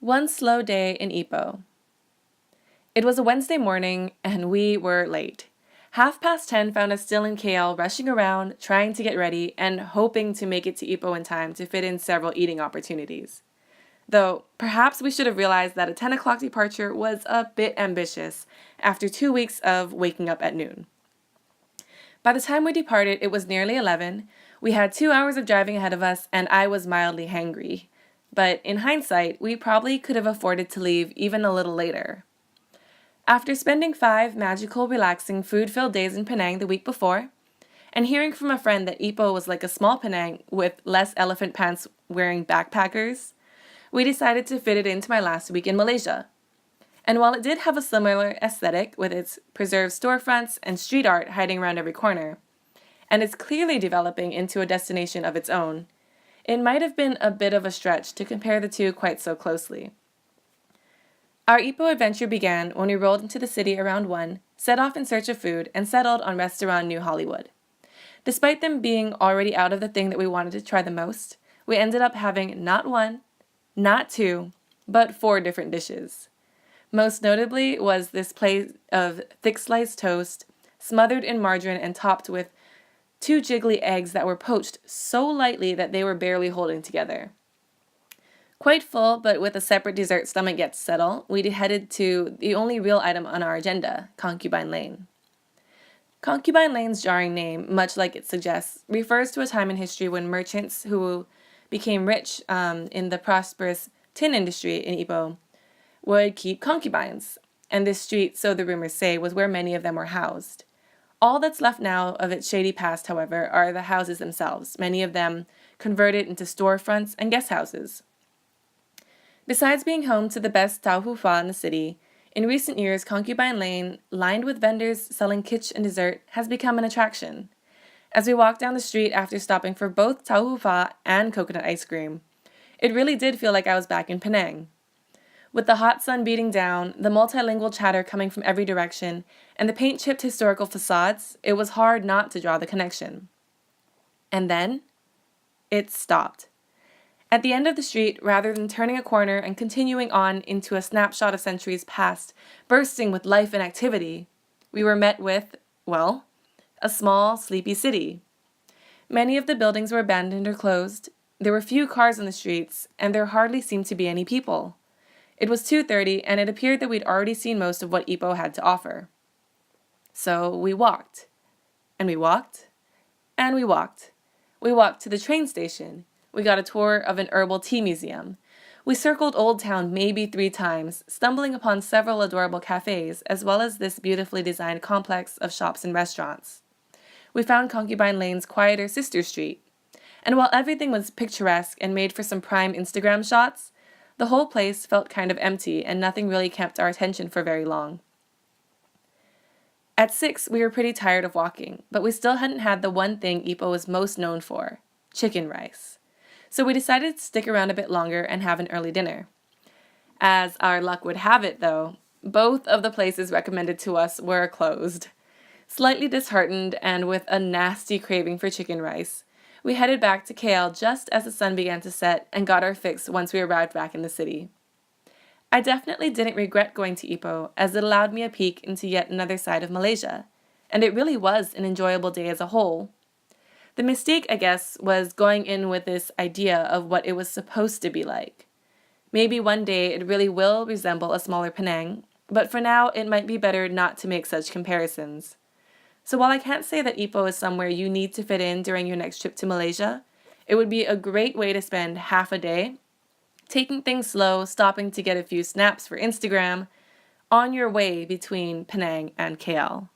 One slow day in Ipoh. It was a Wednesday morning, and we were late. 10:30 found us still in KL, rushing around, trying to get ready, and hoping to make it to Ipoh in time to fit in several eating opportunities. Though, perhaps we should have realized that a 10 o'clock departure was a bit ambitious after 2 weeks of waking up at noon. By the time we departed, it was nearly 11. We had 2 hours of driving ahead of us, and I was mildly hangry. But in hindsight, we probably could have afforded to leave even a little later. After spending 5 magical, relaxing, food-filled days in Penang the week before, and hearing from a friend that Ipoh was like a small Penang with less elephant pants wearing backpackers, we decided to fit it into my last week in Malaysia. And while it did have a similar aesthetic with its preserved storefronts and street art hiding around every corner, and it's clearly developing into a destination of its own, it might have been a bit of a stretch to compare the two quite so closely. Our Ipoh adventure began when we rolled into the city around 1, set off in search of food, and settled on Restaurant New Hollywood. Despite them being already out of the thing that we wanted to try the most, we ended up having not 1, not 2, but 4 different dishes. Most notably was this plate of thick sliced toast, smothered in margarine and topped with 2 jiggly eggs that were poached so lightly that they were barely holding together. Quite full, but with a separate dessert stomach yet to settle, we headed to the only real item on our agenda, Concubine Lane. Concubine Lane's jarring name, much like it suggests, refers to a time in history when merchants who became rich in the prosperous tin industry in Ipoh would keep concubines, and this street, so the rumors say, was where many of them were housed. All that's left now of its shady past, however, are the houses themselves, many of them converted into storefronts and guest houses. Besides being home to the best tauhu pho in the city, in recent years, Concubine Lane, lined with vendors selling kitsch and dessert, has become an attraction. As we walked down the street after stopping for both tauhu pho and coconut ice cream, it really did feel like I was back in Penang. With the hot sun beating down, the multilingual chatter coming from every direction, and the paint-chipped historical facades, it was hard not to draw the connection. And then, it stopped. At the end of the street, rather than turning a corner and continuing on into a snapshot of centuries past, bursting with life and activity, we were met with, well, a small, sleepy city. Many of the buildings were abandoned or closed. There were few cars on the streets, and there hardly seemed to be any people. It was 2:30, and it appeared that we'd already seen most of what Ipoh had to offer. So we walked, and we walked, and we walked. We walked to the train station. We got a tour of an herbal tea museum. We circled Old Town maybe 3 times, stumbling upon several adorable cafes, as well as this beautifully designed complex of shops and restaurants. We found Concubine Lane's quieter sister street. And while everything was picturesque and made for some prime Instagram shots, the whole place felt kind of empty, and nothing really kept our attention for very long. At 6, we were pretty tired of walking, but we still hadn't had the one thing Ipoh was most known for, chicken rice. So we decided to stick around a bit longer and have an early dinner. As our luck would have it, though, both of the places recommended to us were closed. Slightly disheartened and with a nasty craving for chicken rice, we headed back to KL just as the sun began to set and got our fix once we arrived back in the city. I definitely didn't regret going to Ipoh, as it allowed me a peek into yet another side of Malaysia, and it really was an enjoyable day as a whole. The mistake, I guess, was going in with this idea of what it was supposed to be like. Maybe one day it really will resemble a smaller Penang, but for now it might be better not to make such comparisons. So while I can't say that Ipoh is somewhere you need to fit in during your next trip to Malaysia, it would be a great way to spend half a day, taking things slow, stopping to get a few snaps for Instagram, on your way between Penang and KL.